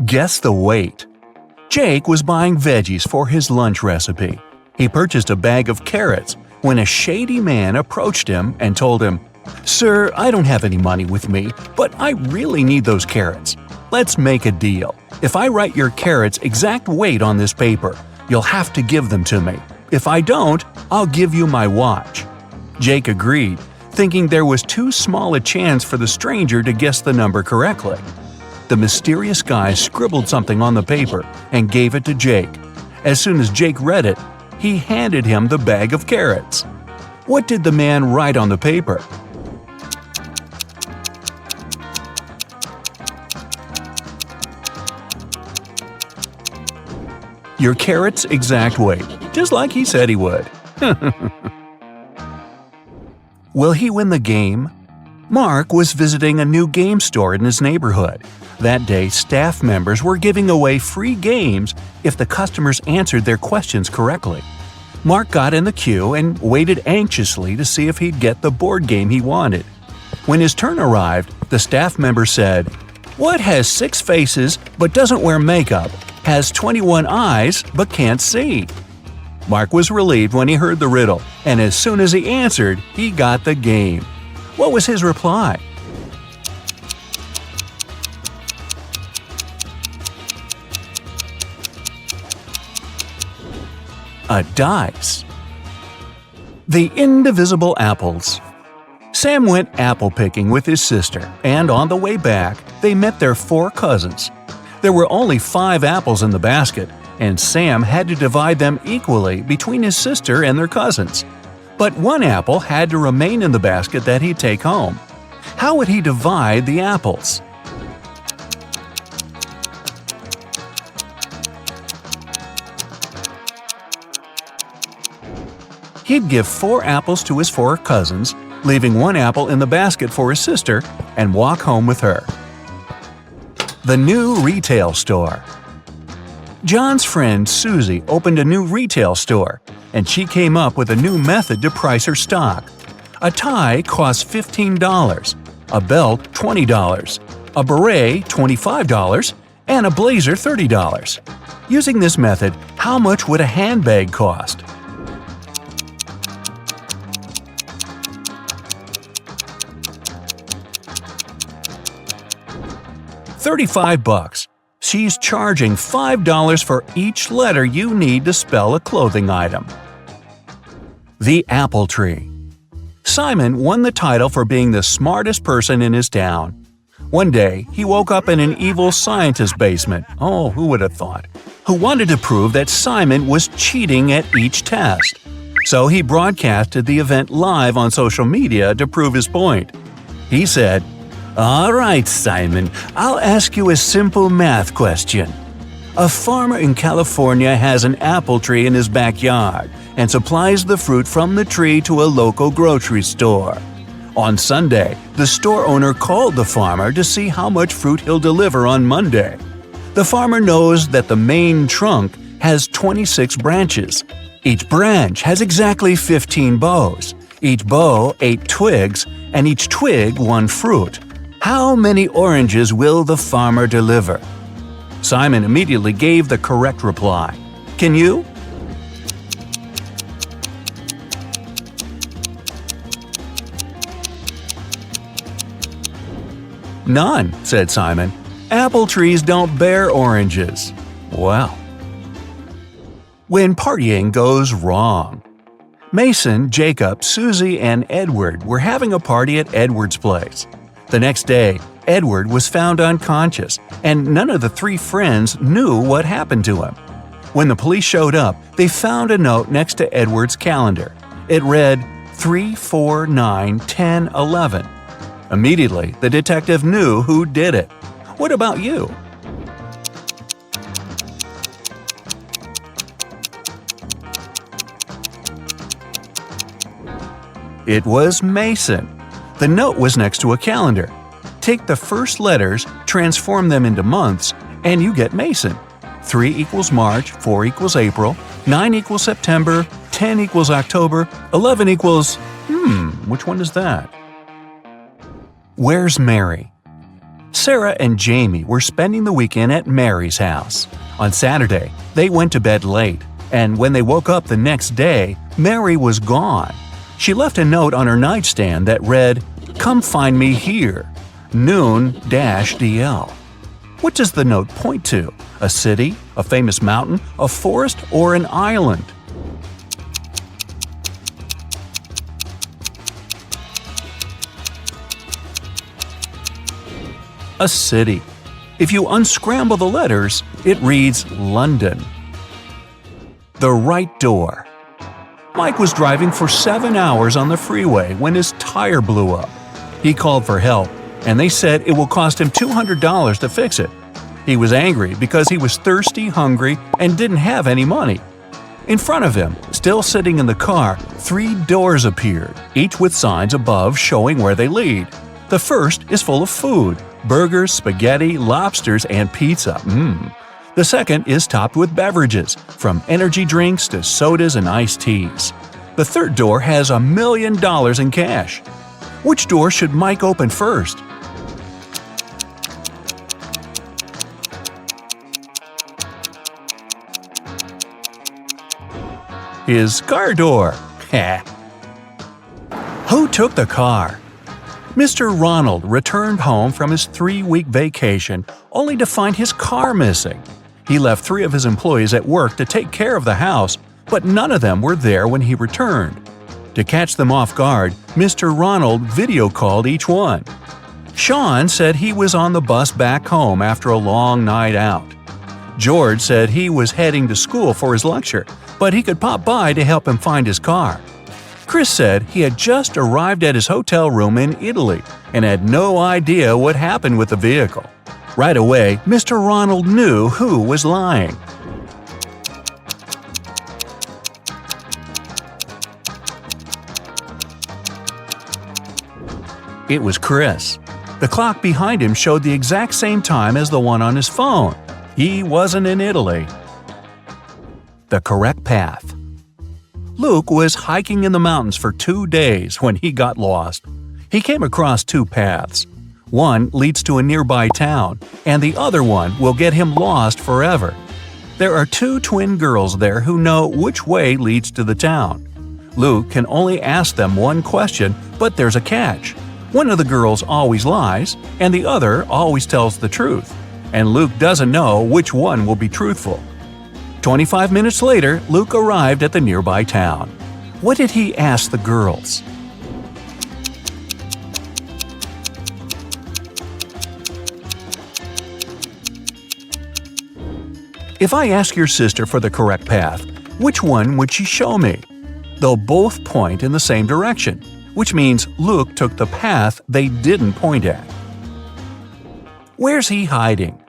Guess the weight. Jake was buying veggies for his lunch recipe. He purchased a bag of carrots when a shady man approached him and told him, "Sir, I don't have any money with me, but I really need those carrots. Let's make a deal. If I write your carrots' exact weight on this paper, you'll have to give them to me. If I don't, I'll give you my watch." Jake agreed, thinking there was too small a chance for the stranger to guess the number correctly. The mysterious guy scribbled something on the paper and gave it to Jake. As soon as Jake read it, he handed him the bag of carrots. What did the man write on the paper? Your carrot's exact weight, just like he said he would. Will he win the game? Mark was visiting a new game store in his neighborhood. That day, staff members were giving away free games if the customers answered their questions correctly. Mark got in the queue and waited anxiously to see if he'd get the board game he wanted. When his turn arrived, the staff member said, "What has 6 faces but doesn't wear makeup, has 21 eyes but can't see?" Mark was relieved when he heard the riddle, and as soon as he answered, he got the game. What was his reply? A dice. The indivisible apples. Sam went apple picking with his sister, and on the way back, they met their 4 cousins. There were only 5 apples in the basket, and Sam had to divide them equally between his sister and their cousins. But 1 apple had to remain in the basket that he'd take home. How would he divide the apples? He'd give 4 apples to his 4 cousins, leaving 1 apple in the basket for his sister, and walk home with her. The new retail store. John's friend Susie opened a new retail store, and she came up with a new method to price her stock. A tie cost $15, a belt $20, a beret $25, and a blazer $30. Using this method, how much would a handbag cost? $35. She's charging $5 for each letter you need to spell a clothing item. The apple tree. Simon won the title for being the smartest person in his town. One day, he woke up in an evil scientist's basement – oh, who would have thought – who wanted to prove that Simon was cheating at each test. So he broadcasted the event live on social media to prove his point. He said, "All right, Simon, I'll ask you a simple math question. A farmer in California has an apple tree in his backyard and supplies the fruit from the tree to a local grocery store. On Sunday, the store owner called the farmer to see how much fruit he'll deliver on Monday. The farmer knows that the main trunk has 26 branches. Each branch has exactly 15 boughs, each bough 8 twigs, and each twig 1 fruit. How many oranges will the farmer deliver?" Simon immediately gave the correct reply. Can you? "None," said Simon. "Apple trees don't bear oranges." Well. When partying goes wrong. Mason, Jacob, Susie, and Edward were having a party at Edward's place. The next day, Edward was found unconscious, and none of the 3 friends knew what happened to him. When the police showed up, they found a note next to Edward's calendar. It read 3, 4, 9, 10, 11. Immediately, the detective knew who did it. What about you? It was Mason. The note was next to a calendar. Take the first letters, transform them into months, and you get Mason. 3 equals March, 4 equals April, 9 equals September, 10 equals October, 11 equals… which one is that? Where's Mary? Sarah and Jamie were spending the weekend at Mary's house. On Saturday, they went to bed late, and when they woke up the next day, Mary was gone. She left a note on her nightstand that read, "Come find me here, noon-DL." What does the note point to? A city, a famous mountain, a forest, or an island? A city. If you unscramble the letters, it reads London. The right door. Mike was driving for 7 hours on the freeway when his tire blew up. He called for help, and they said it will cost him $200 to fix it. He was angry because he was thirsty, hungry, and didn't have any money. In front of him, still sitting in the car, 3 doors appeared, each with signs above showing where they lead. The first is full of food: burgers, spaghetti, lobsters, and pizza. The second is topped with beverages, from energy drinks to sodas and iced teas. The third door has $1 million in cash. Which door should Mike open first? His car door. Who took the car? Mr. Ronald returned home from his 3-week vacation only to find his car missing. He left 3 of his employees at work to take care of the house, but none of them were there when he returned. To catch them off guard, Mr. Ronald video called each one. Sean said he was on the bus back home after a long night out. George said he was heading to school for his lecture, but he could pop by to help him find his car. Chris said he had just arrived at his hotel room in Italy and had no idea what happened with the vehicle. Right away, Mr. Ronald knew who was lying. It was Chris. The clock behind him showed the exact same time as the one on his phone. He wasn't in Italy. The correct path. Luke was hiking in the mountains for 2 days when he got lost. He came across 2 paths. One leads to a nearby town, and the other one will get him lost forever. There are 2 twin girls there who know which way leads to the town. Luke can only ask them one question, but there's a catch. One of the girls always lies, and the other always tells the truth. And Luke doesn't know which one will be truthful. 25 minutes later, Luke arrived at the nearby town. What did he ask the girls? If I ask your sister for the correct path, which one would she show me? They'll both point in the same direction, which means Luke took the path they didn't point at. Where's he hiding?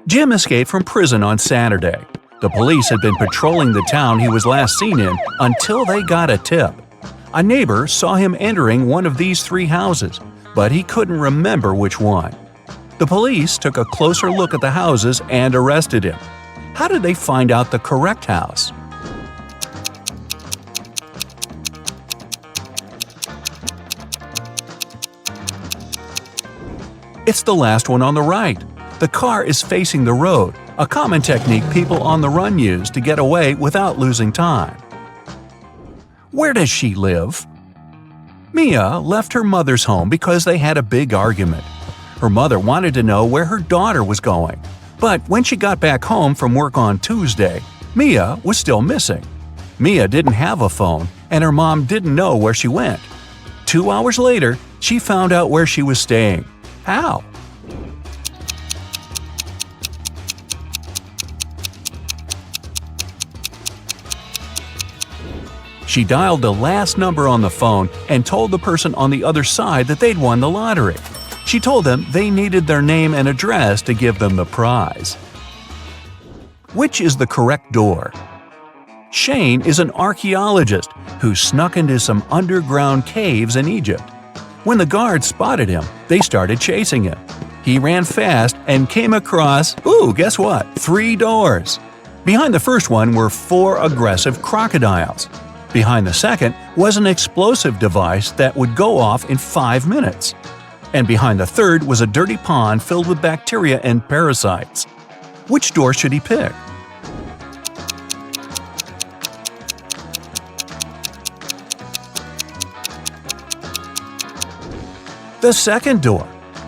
Jim escaped from prison on Saturday. The police had been patrolling the town he was last seen in until they got a tip. A neighbor saw him entering one of these 3 houses, but he couldn't remember which one. The police took a closer look at the houses and arrested him. How did they find out the correct house? It's the last one on the right. The car is facing the road, a common technique people on the run use to get away without losing time. Where does she live? Mia left her mother's home because they had a big argument. Her mother wanted to know where her daughter was going, but when she got back home from work on Tuesday, Mia was still missing. Mia didn't have a phone, and her mom didn't know where she went. 2 hours later, she found out where she was staying. How? She dialed the last number on the phone and told the person on the other side that they'd won the lottery. She told them they needed their name and address to give them the prize. Which is the correct door? Shane is an archaeologist who snuck into some underground caves in Egypt. When the guards spotted him, they started chasing him. He ran fast and came across, guess what? 3 doors. Behind the first one were 4 aggressive crocodiles. Behind the second was an explosive device that would go off in 5 minutes. And behind the third was a dirty pond filled with bacteria and parasites. Which door should he pick? The second door.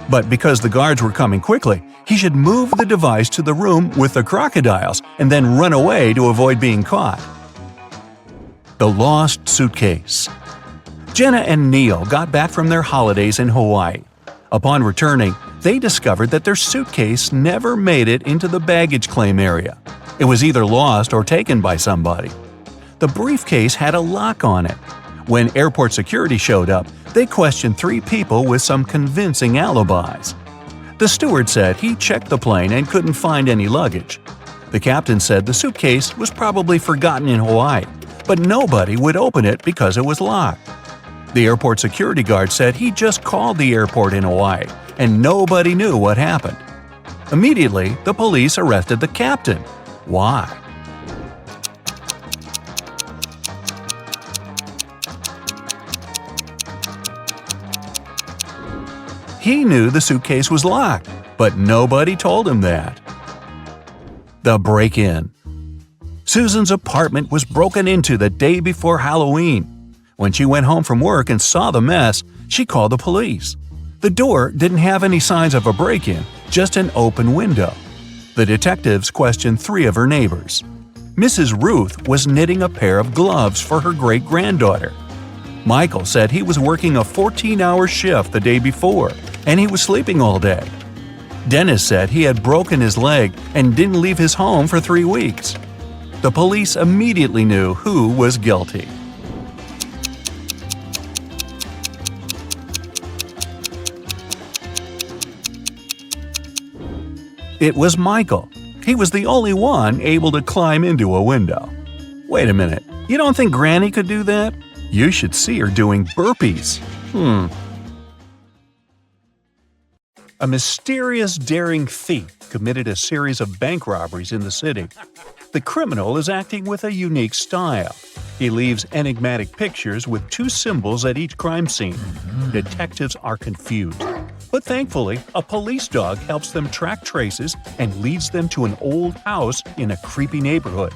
But because the guards were coming quickly, he should move the device to the room with the crocodiles and then run away to avoid being caught. The Lost Suitcase. Jenna and Neil got back from their holidays in Hawaii. Upon returning, they discovered that their suitcase never made it into the baggage claim area. It was either lost or taken by somebody. The briefcase had a lock on it. When airport security showed up, they questioned 3 people with some convincing alibis. The steward said he checked the plane and couldn't find any luggage. The captain said the suitcase was probably forgotten in Hawaii, but nobody would open it because it was locked. The airport security guard said he just called the airport in Hawaii, and nobody knew what happened. Immediately, the police arrested the captain. Why? He knew the suitcase was locked, but nobody told him that. The break-in. Susan's apartment was broken into the day before Halloween. When she went home from work and saw the mess, she called the police. The door didn't have any signs of a break-in, just an open window. The detectives questioned 3 of her neighbors. Mrs. Ruth was knitting a pair of gloves for her great-granddaughter. Michael said he was working a 14-hour shift the day before, and he was sleeping all day. Dennis said he had broken his leg and didn't leave his home for 3 weeks. The police immediately knew who was guilty. It was Michael. He was the only one able to climb into a window. Wait a minute, you don't think Granny could do that? You should see her doing burpees. A mysterious, daring thief committed a series of bank robberies in the city. The criminal is acting with a unique style. He leaves enigmatic pictures with 2 symbols at each crime scene. Detectives are confused. But thankfully, a police dog helps them track traces and leads them to an old house in a creepy neighborhood.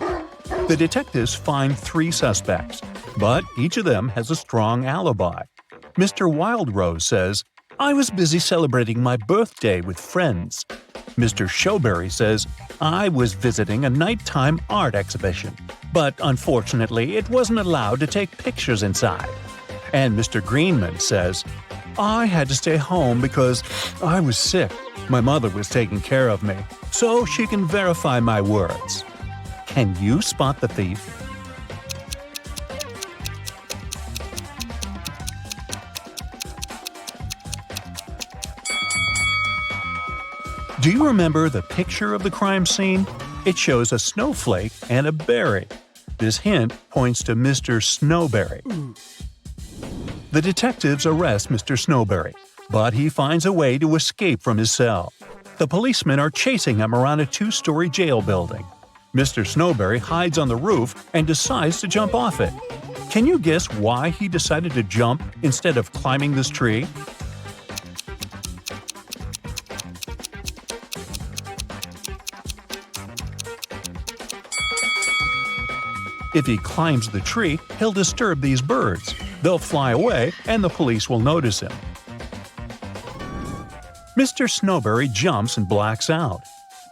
The detectives find 3 suspects, but each of them has a strong alibi. Mr. Wildrose says, "I was busy celebrating my birthday with friends." Mr. Snowberry says, "I was visiting a nighttime art exhibition, but unfortunately it wasn't allowed to take pictures inside." And Mr. Greenman says, "I had to stay home because I was sick. My mother was taking care of me, so she can verify my words." Can you spot the thief? Do you remember the picture of the crime scene? It shows a snowflake and a berry. This hint points to Mr. Snowberry. The detectives arrest Mr. Snowberry, but he finds a way to escape from his cell. The policemen are chasing him around a 2-story jail building. Mr. Snowberry hides on the roof and decides to jump off it. Can you guess why he decided to jump instead of climbing this tree? If he climbs the tree, he'll disturb these birds. They'll fly away and the police will notice him. Mr. Snowberry jumps and blacks out.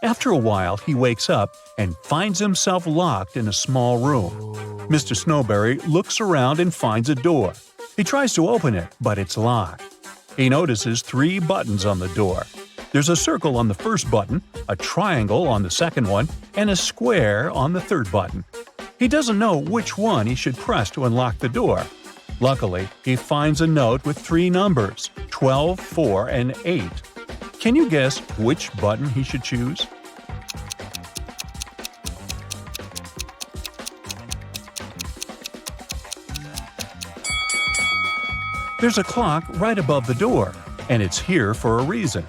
After a while, he wakes up and finds himself locked in a small room. Mr. Snowberry looks around and finds a door. He tries to open it, but it's locked. He notices 3 buttons on the door. There's a circle on the first button, a triangle on the second one, and a square on the third button. He doesn't know which one he should press to unlock the door. Luckily, he finds a note with 3 numbers, 12, 4, and 8. Can you guess which button he should choose? There's a clock right above the door, and it's here for a reason.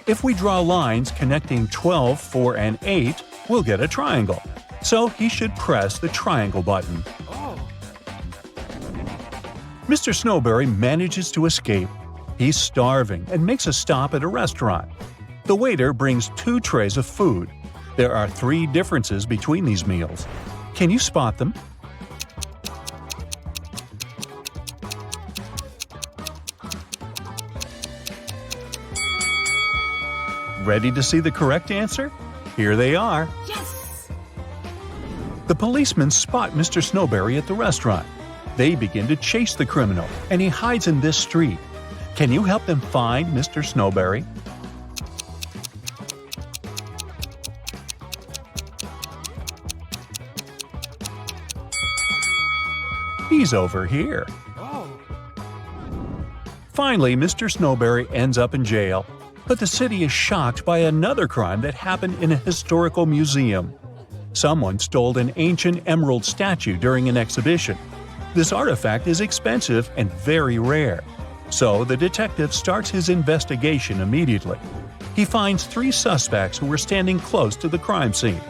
If we draw lines connecting 12, 4, and 8, we'll get a triangle. So he should press the triangle button. Mr. Snowberry manages to escape. He's starving and makes a stop at a restaurant. The waiter brings 2 trays of food. There are 3 differences between these meals. Can you spot them? Ready to see the correct answer? Here they are. Yes! The policemen spot Mr. Snowberry at the restaurant. They begin to chase the criminal, and he hides in this street. Can you help them find Mr. Snowberry? He's over here. Oh. Finally, Mr. Snowberry ends up in jail, but the city is shocked by another crime that happened in a historical museum. Someone stole an ancient emerald statue during an exhibition. This artifact is expensive and very rare. So the detective starts his investigation immediately. He finds 3 suspects who were standing close to the crime scene,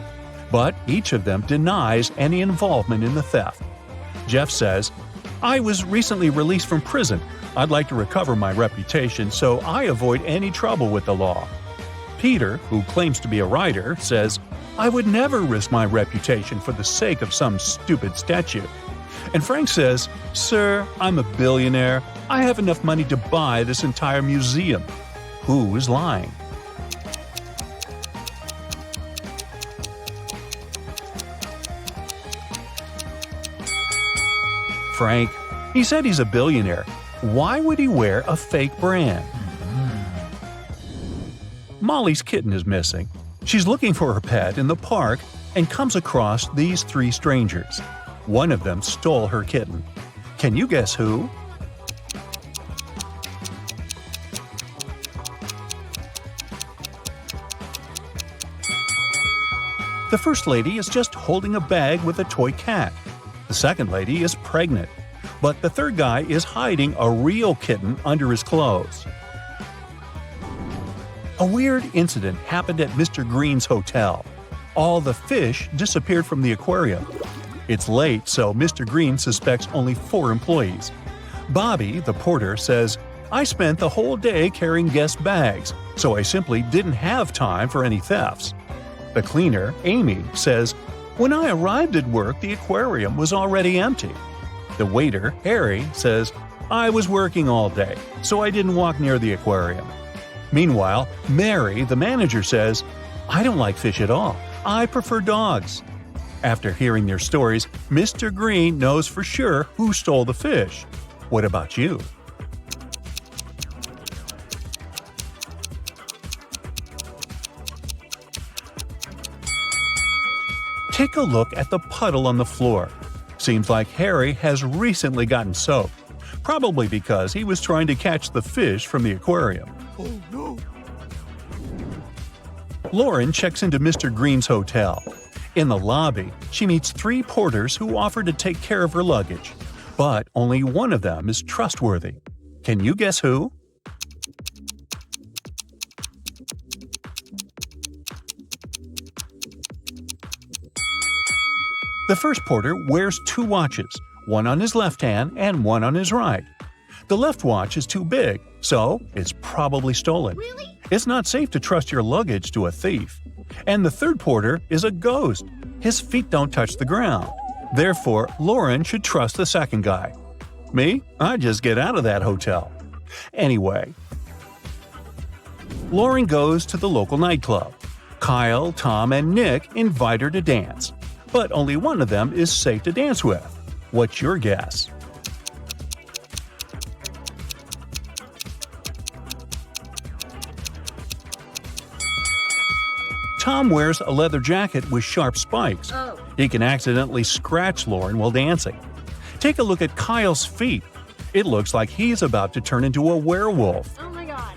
but each of them denies any involvement in the theft. Jeff says, "I was recently released from prison. I'd like to recover my reputation, so I avoid any trouble with the law." Peter, who claims to be a writer, says, "I would never risk my reputation for the sake of some stupid statue." And Frank says, "Sir, I'm a billionaire. I have enough money to buy this entire museum." Who is lying? Frank. He said he's a billionaire. Why would he wear a fake brand? Molly's kitten is missing. She's looking for her pet in the park and comes across these 3 strangers. One of them stole her kitten. Can you guess who? The first lady is just holding a bag with a toy cat. The second lady is pregnant. But the third guy is hiding a real kitten under his clothes. A weird incident happened at Mr. Green's hotel. All the fish disappeared from the aquarium. It's late, so Mr. Green suspects only 4 employees. Bobby, the porter, says, "I spent the whole day carrying guest bags, so I simply didn't have time for any thefts." The cleaner, Amy, says, "When I arrived at work, the aquarium was already empty." The waiter, Harry, says, "I was working all day, so I didn't walk near the aquarium." Meanwhile, Mary, the manager, says, "I don't like fish at all. I prefer dogs." After hearing their stories, Mr. Green knows for sure who stole the fish. What about you? Take a look at the puddle on the floor. Seems like Harry has recently gotten soaked, probably because he was trying to catch the fish from the aquarium. Oh no! Lauren checks into Mr. Green's hotel. In the lobby, she meets 3 porters who offer to take care of her luggage, but only one of them is trustworthy. Can you guess who? The first porter wears 2 watches, one on his left hand and one on his right. The left watch is too big, so it's probably stolen. Really? It's not safe to trust your luggage to a thief. And the third porter is a ghost. His feet don't touch the ground. Therefore, Lauren should trust the second guy. Me? I'd just get out of that hotel. Anyway, Lauren goes to the local nightclub. Kyle, Tom, and Nick invite her to dance. But only one of them is safe to dance with. What's your guess? Tom wears a leather jacket with sharp spikes. Oh. He can accidentally scratch Lauren while dancing. Take a look at Kyle's feet. It looks like he's about to turn into a werewolf. Oh my god.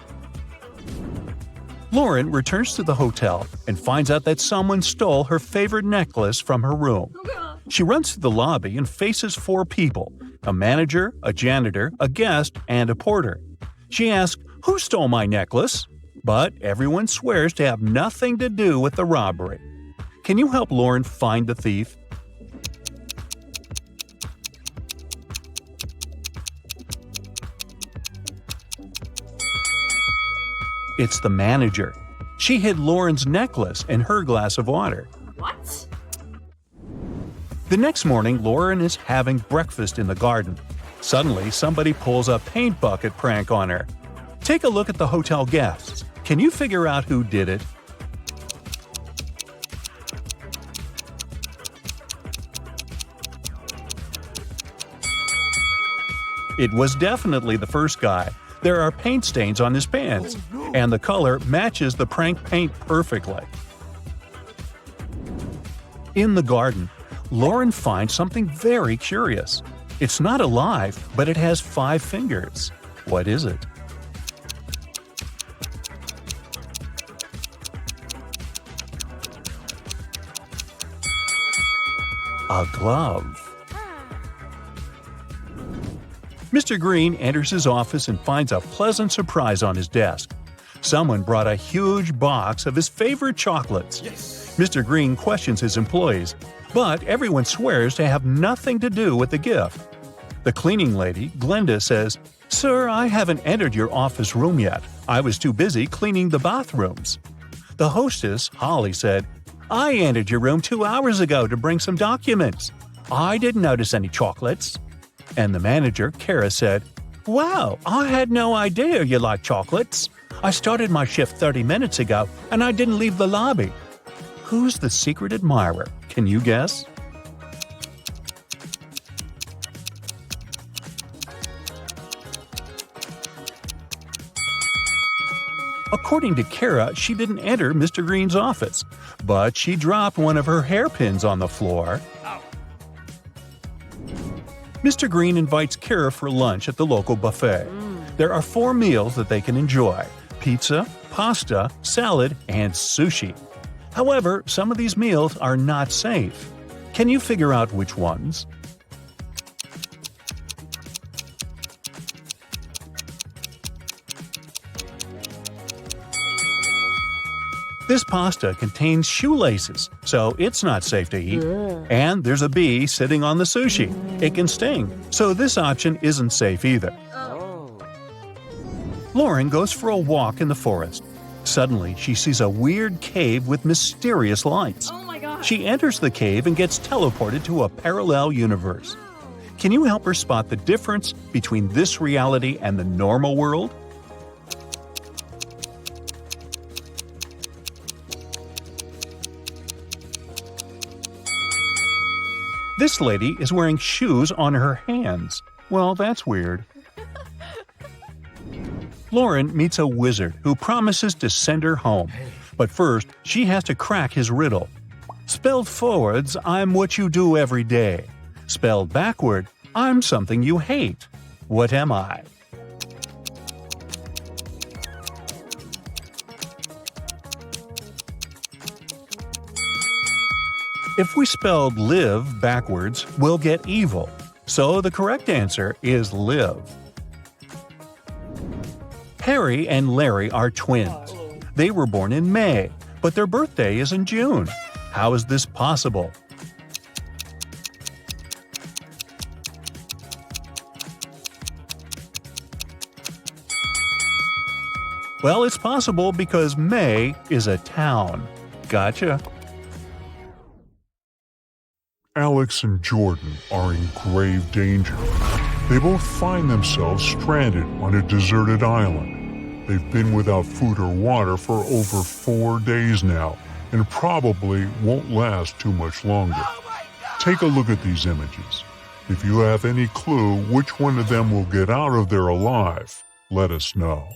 Lauren returns to the hotel and finds out that someone stole her favorite necklace from her room. Oh god. She runs to the lobby and faces 4 people: a manager, a janitor, a guest, and a porter. She asks, "Who stole my necklace?" But everyone swears to have nothing to do with the robbery. Can you help Lauren find the thief? It's the manager. She hid Lauren's necklace and her glass of water. What? The next morning, Lauren is having breakfast in the garden. Suddenly, somebody pulls a paint bucket prank on her. Take a look at the hotel guests. Can you figure out who did it? It was definitely the first guy. There are paint stains on his pants, and the color matches the prank paint perfectly. In the garden, Lauren finds something very curious. It's not alive, but it has 5 fingers. What is it? A glove. Mr. Green enters his office and finds a pleasant surprise on his desk. Someone brought a huge box of his favorite chocolates. Yes. Mr. Green questions his employees, but everyone swears to have nothing to do with the gift. The cleaning lady, Glenda, says, "Sir, I haven't entered your office room yet. I was too busy cleaning the bathrooms." The hostess, Holly, said, "I entered your room 2 hours ago to bring some documents. I didn't notice any chocolates." And the manager, Kara, said, "Wow, I had no idea you like chocolates. I started my shift 30 minutes ago and I didn't leave the lobby." Who's the secret admirer? Can you guess? According to Kara, she didn't enter Mr. Green's office, but she dropped one of her hairpins on the floor. Mr. Green invites Kara for lunch at the local buffet. There are 4 meals that they can enjoy: pizza, pasta, salad, and sushi. However, some of these meals are not safe. Can you figure out which ones? This pasta contains shoelaces, so it's not safe to eat. And there's a bee sitting on the sushi. It can sting, so this option isn't safe either. Lauren goes for a walk in the forest. Suddenly, she sees a weird cave with mysterious lights. Oh my god. She enters the cave and gets teleported to a parallel universe. Can you help her spot the difference between this reality and the normal world? This lady is wearing shoes on her hands. Well, that's weird. Lauren meets a wizard who promises to send her home. But first, she has to crack his riddle. Spelled forwards, I'm what you do every day. Spelled backward, I'm something you hate. What am I? If we spelled live backwards, we'll get evil. So the correct answer is live. Harry and Larry are twins. They were born in May, but their birthday is in June. How is this possible? Well, it's possible because May is a town. Gotcha. Alex and Jordan are in grave danger. They both find themselves stranded on a deserted island. They've been without food or water for over 4 days now, and probably won't last too much longer. Take a look at these images. If you have any clue which one of them will get out of there alive, let us know.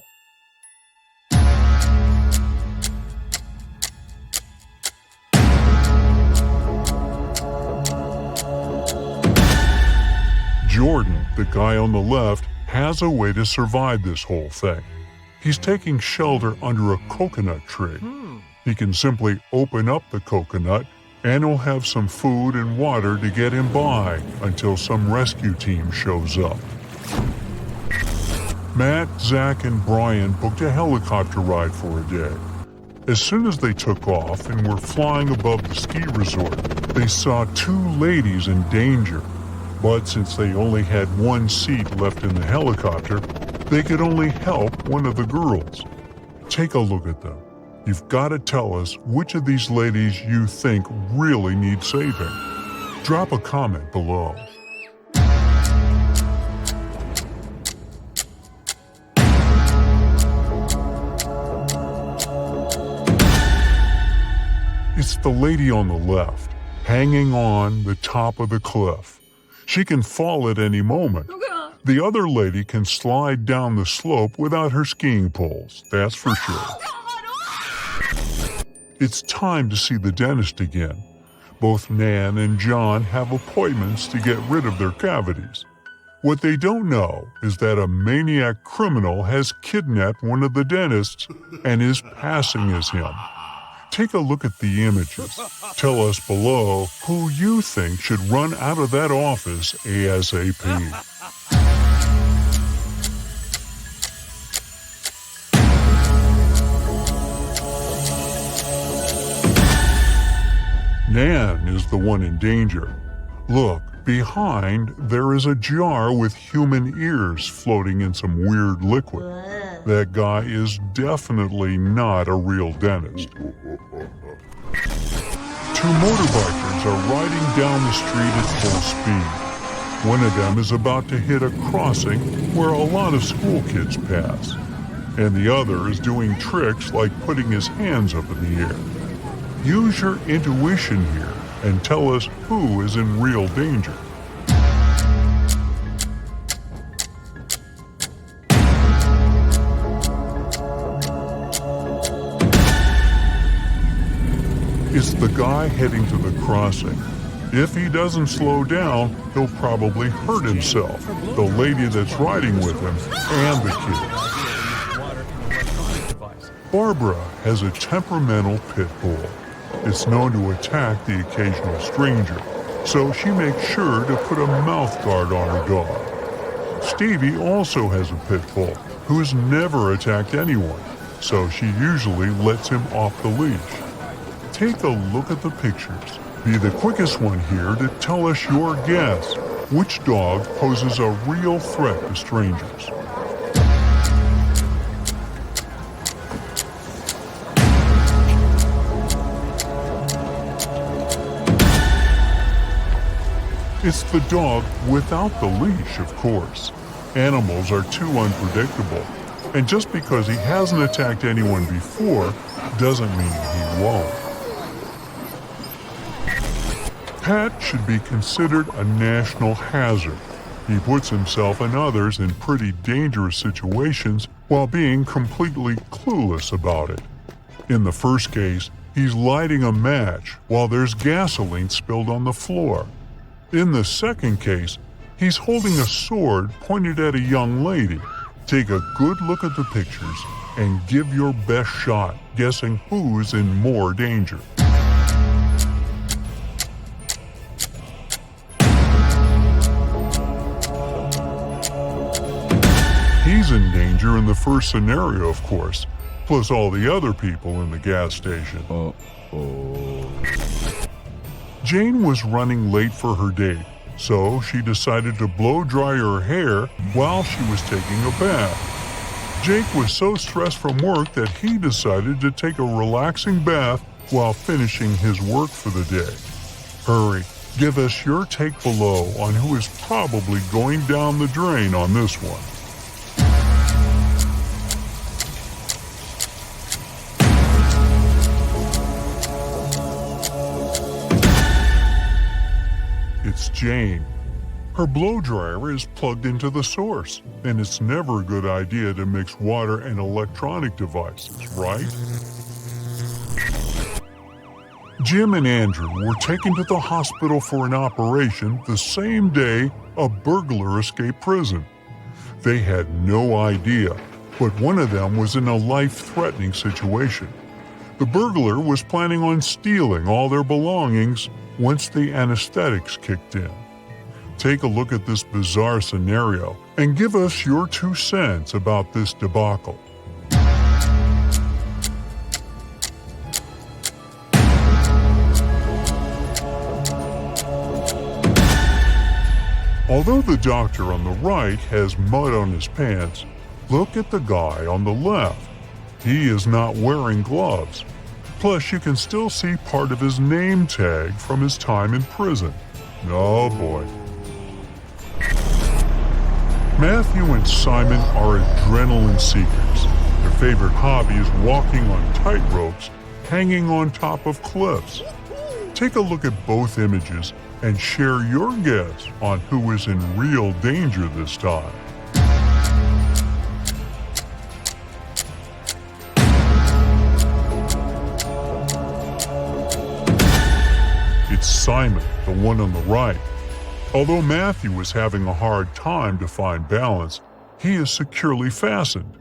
Jordan, the guy on the left, has a way to survive this whole thing. He's taking shelter under a coconut tree. He can simply open up the coconut and he'll have some food and water to get him by until some rescue team shows up. Matt, Zach, and Brian booked a helicopter ride for a day. As soon as they took off and were flying above the ski resort, they saw 2 ladies in danger. But since they only had 1 seat left in the helicopter, they could only help one of the girls. Take a look at them. You've got to tell us which of these ladies you think really need saving. Drop a comment below. It's the lady on the left, hanging on the top of the cliff. She can fall at any moment. The other lady can slide down the slope without her skiing poles, that's for sure. It's time to see the dentist again. Both Nan and John have appointments to get rid of their cavities. What they don't know is that a maniac criminal has kidnapped one of the dentists and is passing as him. Take a look at the images. Tell us below who you think should run out of that office ASAP. Nan is the one in danger. Look, behind there is a jar with human ears floating in some weird liquid. That guy is definitely not a real dentist. Two motorbikers are riding down the street at full speed. One of them is about to hit a crossing where a lot of school kids pass, and the other is doing tricks like putting his hands up in the air. Use your intuition here and tell us who is in real danger. It's the guy heading to the crossing. If he doesn't slow down, he'll probably hurt himself, the lady that's riding with him, and the kids. Barbara has a temperamental pit bull. It's known to attack the occasional stranger, so she makes sure to put a mouth guard on her dog. Stevie also has a pit bull who has never attacked anyone, so she usually lets him off the leash. Take a look at the pictures. Be the quickest one here to tell us your guess. Which dog poses a real threat to strangers? It's the dog without the leash, of course. Animals are too unpredictable, and just because he hasn't attacked anyone before doesn't mean he won't. Pat should be considered a national hazard. He puts himself and others in pretty dangerous situations while being completely clueless about it. In the first case, he's lighting a match while there's gasoline spilled on the floor. In the second case, he's holding a sword pointed at a young lady. Take a good look at the pictures and give your best shot guessing who's in more danger. He's in danger in the first scenario, of course, plus all the other people in the gas station. Jane was running late for her date, so she decided to blow dry her hair while she was taking a bath. Jake was so stressed from work that he decided to take a relaxing bath while finishing his work for the day. Hurry, give us your take below on who is probably going down the drain on this one. It's Jane. Her blow dryer is plugged into the source, and it's never a good idea to mix water and electronic devices, right? Jim and Andrew were taken to the hospital for an operation the same day a burglar escaped prison. They had no idea, but one of them was in a life-threatening situation. The burglar was planning on stealing all their belongings once the anesthetics kicked in. Take a look at this bizarre scenario and give us your 2 cents about this debacle. Although the doctor on the right has mud on his pants, look at the guy on the left. He is not wearing gloves. Plus, you can still see part of his name tag from his time in prison. Oh boy. Matthew and Simon are adrenaline seekers. Their favorite hobby is walking on tightropes, hanging on top of cliffs. Take a look at both images and share your guess on who is in real danger this time. It's Simon, the one on the right. Although Matthew is having a hard time to find balance, he is securely fastened.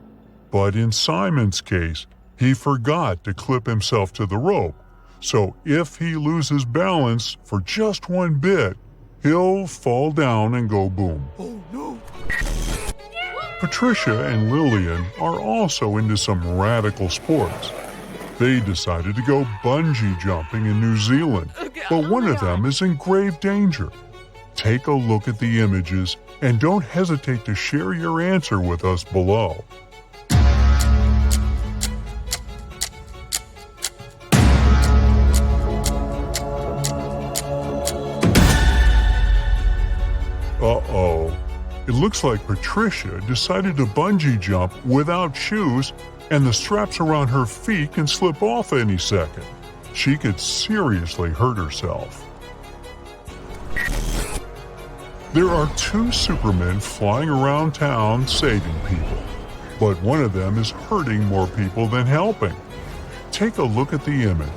But in Simon's case, he forgot to clip himself to the rope. So if he loses balance for just one bit, he'll fall down and go boom. Oh no! Patricia and Lillian are also into some radical sports. They decided to go bungee jumping in New Zealand, but one of them is in grave danger. Take a look at the images and don't hesitate to share your answer with us below. Uh-oh. It looks like Patricia decided to bungee jump without shoes, and the straps around her feet can slip off any second. She could seriously hurt herself. There are two Supermen flying around town saving people, but one of them is hurting more people than helping. Take a look at the image.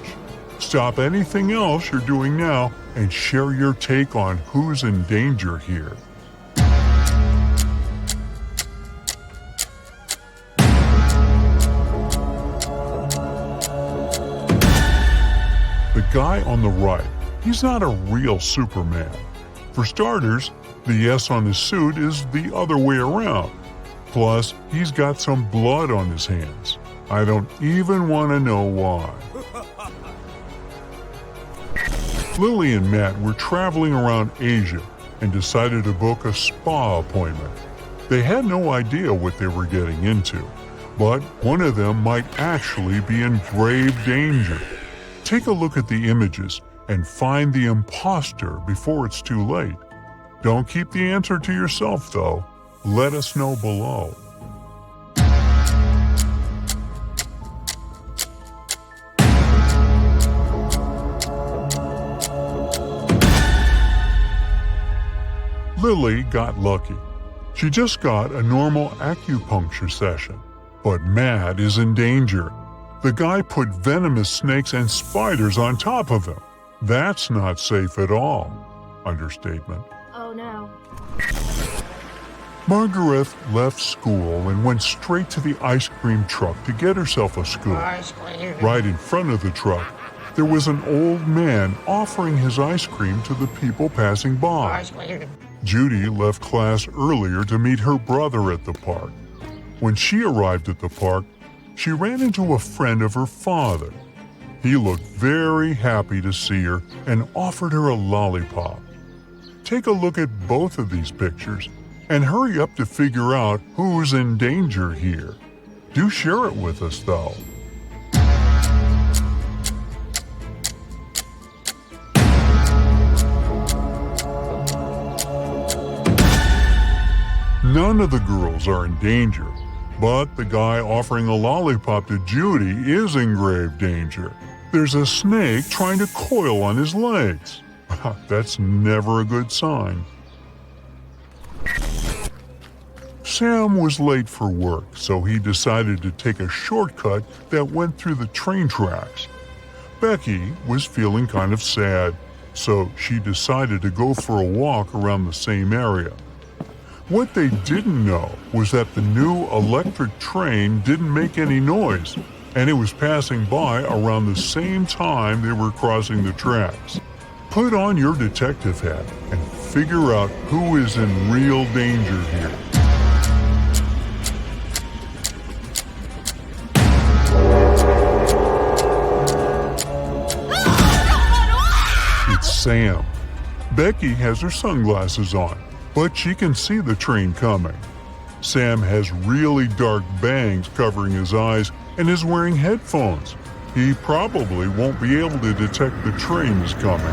Stop anything else you're doing now and share your take on who's in danger here. The guy on the right, he's not a real Superman. For starters, the S on his suit is the other way around. Plus, he's got some blood on his hands. I don't even want to know why. Lily and Matt were traveling around Asia and decided to book a spa appointment. They had no idea what they were getting into, but one of them might actually be in grave danger. Take a look at the images and find the imposter before it's too late. Don't keep the answer to yourself, though. Let us know below. Lily got lucky. She just got a normal acupuncture session. But Matt is in danger. The guy put venomous snakes and spiders on top of him. That's not safe at all. Understatement. Oh no. Margaret left school and went straight to the ice cream truck to get herself a scoop. Ice cream. Right in front of the truck, there was an old man offering his ice cream to the people passing by. Ice cream. Judy left class earlier to meet her brother at the park. When she arrived at the park, she ran into a friend of her father. He looked very happy to see her and offered her a lollipop. Take a look at both of these pictures and hurry up to figure out who's in danger here. Do share it with us, though. None of the girls are in danger, but the guy offering a lollipop to Judy is in grave danger. There's a snake trying to coil on his legs. That's never a good sign. Sam was late for work, so he decided to take a shortcut that went through the train tracks. Becky was feeling kind of sad, so she decided to go for a walk around the same area. What they didn't know was that the new electric train didn't make any noise, and it was passing by around the same time they were crossing the tracks. Put on your detective hat and figure out who is in real danger here. It's Sam. Becky has her sunglasses on, but she can see the train coming. Sam has really dark bangs covering his eyes, and is wearing headphones. He probably won't be able to detect the train is coming.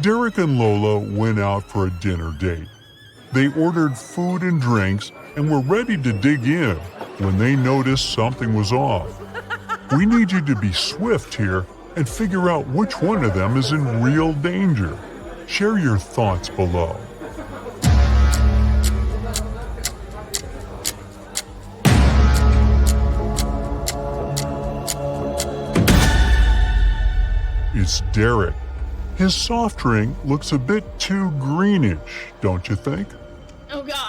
Derek and Lola went out for a dinner date. They ordered food and drinks and were ready to dig in when they noticed something was off. We need you to be swift here and figure out which one of them is in real danger. Share your thoughts below. It's Derek. His soft drink looks a bit too greenish, don't you think? Oh God.